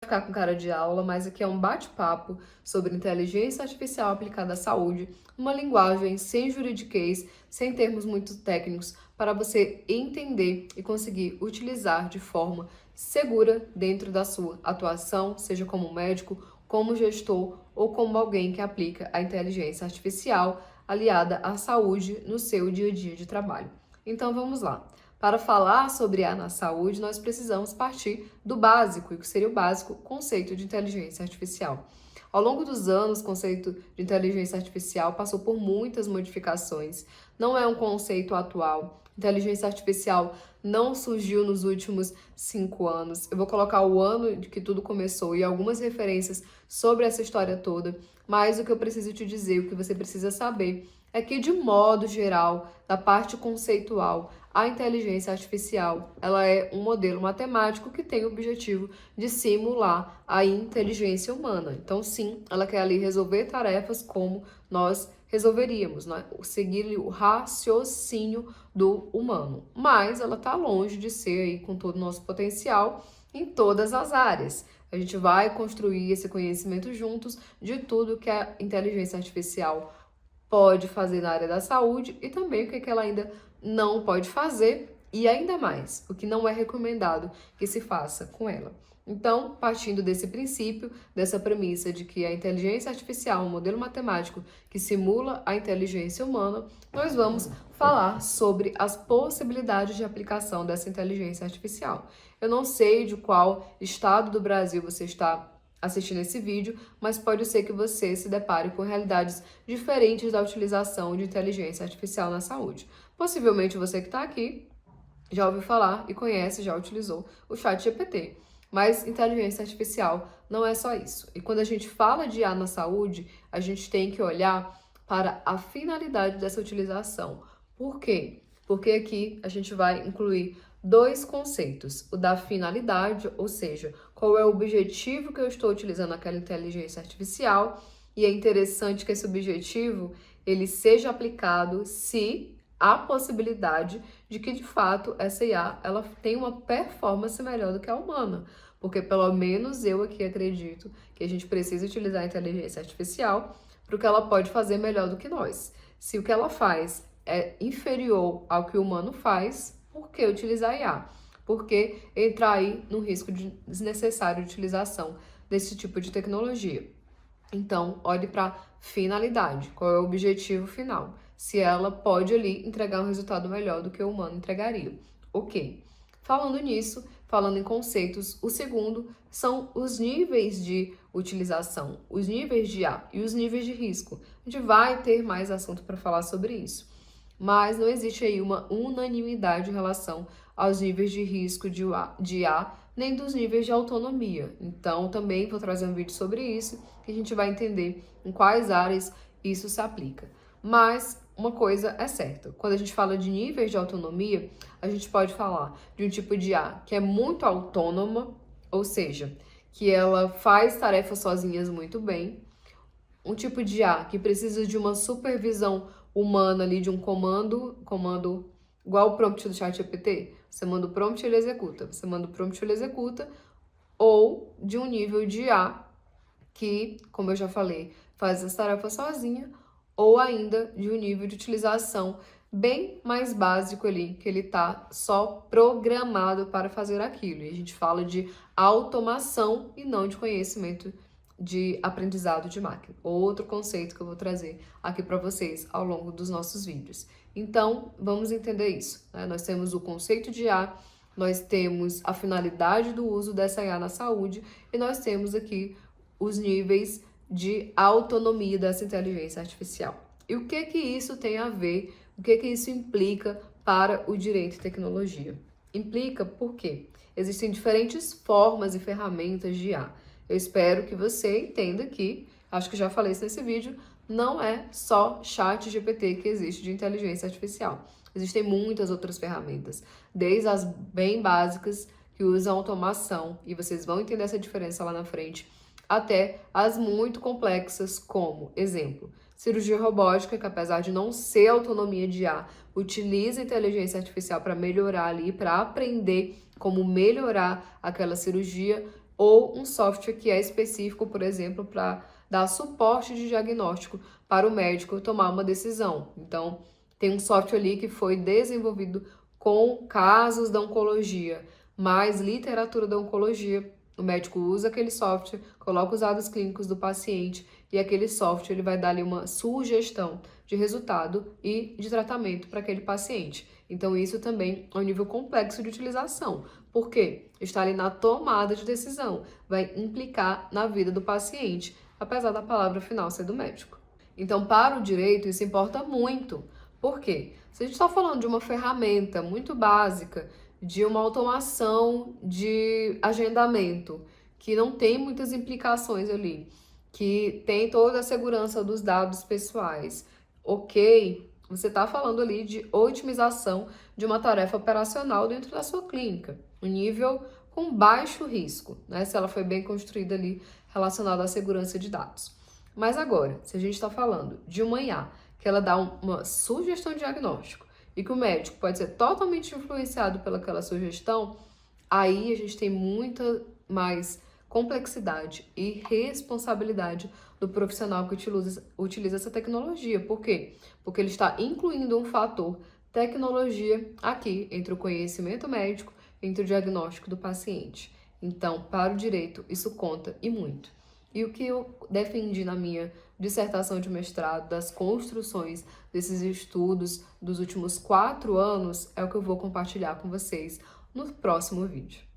ficar com cara de aula, mas aqui é um bate-papo sobre inteligência artificial aplicada à saúde, uma linguagem sem juridiquês, sem termos muito técnicos, para você entender e conseguir utilizar de forma segura dentro da sua atuação, seja como médico, como gestor ou como alguém que aplica a inteligência artificial aliada à saúde no seu dia a dia de trabalho. Então vamos lá. Para falar sobre IA na saúde, nós precisamos partir do básico, e o que seria o básico, conceito de inteligência artificial. Ao longo dos anos, o conceito de inteligência artificial passou por muitas modificações. Não é um conceito atual. Inteligência artificial não surgiu nos últimos 5 anos. Eu vou colocar o ano de que tudo começou e algumas referências sobre essa história toda, mas o que eu preciso te dizer, o que você precisa saber, é que, de modo geral, da parte conceitual, a inteligência artificial, ela é um modelo matemático que tem o objetivo de simular a inteligência humana. Então, sim, ela quer ali resolver tarefas como nós resolveríamos, né? Seguir o raciocínio do humano. Mas ela está longe de ser aí com todo o nosso potencial em todas as áreas. A gente vai construir esse conhecimento juntos de tudo que a inteligência artificial pode fazer na área da saúde e também o que ela ainda não pode fazer e ainda mais, o que não é recomendado que se faça com ela. Então, partindo desse princípio, dessa premissa de que a inteligência artificial é um modelo matemático que simula a inteligência humana, nós vamos falar sobre as possibilidades de aplicação dessa inteligência artificial. Eu não sei de qual estado do Brasil você está assistindo esse vídeo, mas pode ser que você se depare com realidades diferentes da utilização de inteligência artificial na saúde. Possivelmente você que está aqui já ouviu falar e conhece, já utilizou o ChatGPT. Mas inteligência artificial não é só isso. E quando a gente fala de IA na saúde, a gente tem que olhar para a finalidade dessa utilização. Por quê? Porque aqui a gente vai incluir dois conceitos. O da finalidade, ou seja, qual é o objetivo que eu estou utilizando aquela inteligência artificial. E é interessante que esse objetivo ele seja aplicado se há possibilidade de que, de fato, essa IA ela tem uma performance melhor do que a humana. Porque, pelo menos, eu aqui acredito que a gente precisa utilizar a inteligência artificial para o que ela pode fazer melhor do que nós. Se o que ela faz é inferior ao que o humano faz, por que utilizar a IA? Por que entrar aí no risco desnecessário de utilização desse tipo de tecnologia? Então, olhe para a finalidade, qual é o objetivo final. Se ela pode ali entregar um resultado melhor do que o humano entregaria. Ok. Falando nisso, falando em conceitos, o segundo são os níveis de utilização, os níveis de IA e os níveis de risco. A gente vai ter mais assunto para falar sobre isso. Mas não existe aí uma unanimidade em relação aos níveis de risco de IA, nem dos níveis de autonomia. Então, também vou trazer um vídeo sobre isso, que a gente vai entender em quais áreas isso se aplica. Mas uma coisa é certa, quando a gente fala de níveis de autonomia, a gente pode falar de um tipo de IA que é muito autônoma, ou seja, que ela faz tarefas sozinhas muito bem, um tipo de IA que precisa de uma supervisão humana ali, de um comando igual o prompt do ChatGPT. Você manda o prompt e ele executa, você manda o prompt e ele executa, ou de um nível de IA que, como eu já falei, faz as tarefas sozinha, ou ainda de um nível de utilização bem mais básico ali, que ele está só programado para fazer aquilo. E a gente fala de automação e não de conhecimento de aprendizado de máquina. Outro conceito que eu vou trazer aqui para vocês ao longo dos nossos vídeos. Então, vamos entender isso, né? Nós temos o conceito de IA, nós temos a finalidade do uso dessa IA na saúde e nós temos aqui os níveis de autonomia dessa inteligência artificial. E o que isso tem a ver, o que isso implica para o direito e tecnologia? Implica porque existem diferentes formas e ferramentas de IA. Eu espero que você entenda que, acho que já falei isso nesse vídeo, não é só ChatGPT que existe de inteligência artificial. Existem muitas outras ferramentas, desde as bem básicas que usam automação, e vocês vão entender essa diferença lá na frente, até as muito complexas, como, exemplo, cirurgia robótica, que apesar de não ser autonomia de IA, utiliza inteligência artificial para melhorar ali, para aprender como melhorar aquela cirurgia, ou um software que é específico, por exemplo, para dar suporte de diagnóstico para o médico tomar uma decisão. Então, tem um software ali que foi desenvolvido com casos da oncologia, mais literatura da oncologia. O médico usa aquele software, coloca os dados clínicos do paciente e aquele software ele vai dar ali uma sugestão de resultado e de tratamento para aquele paciente. Então, isso também é um nível complexo de utilização. Por quê? Está ali na tomada de decisão, vai implicar na vida do paciente, apesar da palavra final ser do médico. Então, para o direito, isso importa muito. Por quê? Se a gente está falando de uma ferramenta muito básica, de uma automação de agendamento, que não tem muitas implicações ali, que tem toda a segurança dos dados pessoais, ok, você está falando ali de otimização de uma tarefa operacional dentro da sua clínica, um nível com baixo risco, né? Se ela foi bem construída ali relacionada à segurança de dados. Mas agora, se a gente está falando de uma IA, que ela dá uma sugestão de diagnóstico e que o médico pode ser totalmente influenciado pelaquela sugestão, aí a gente tem muita mais complexidade e responsabilidade do profissional que utiliza essa tecnologia. Por quê? Porque ele está incluindo um fator tecnologia aqui entre o conhecimento médico e entre o diagnóstico do paciente. Então, para o direito, isso conta e muito. E o que eu defendi na minha dissertação de mestrado, das construções desses estudos dos últimos 4 anos, é o que eu vou compartilhar com vocês no próximo vídeo.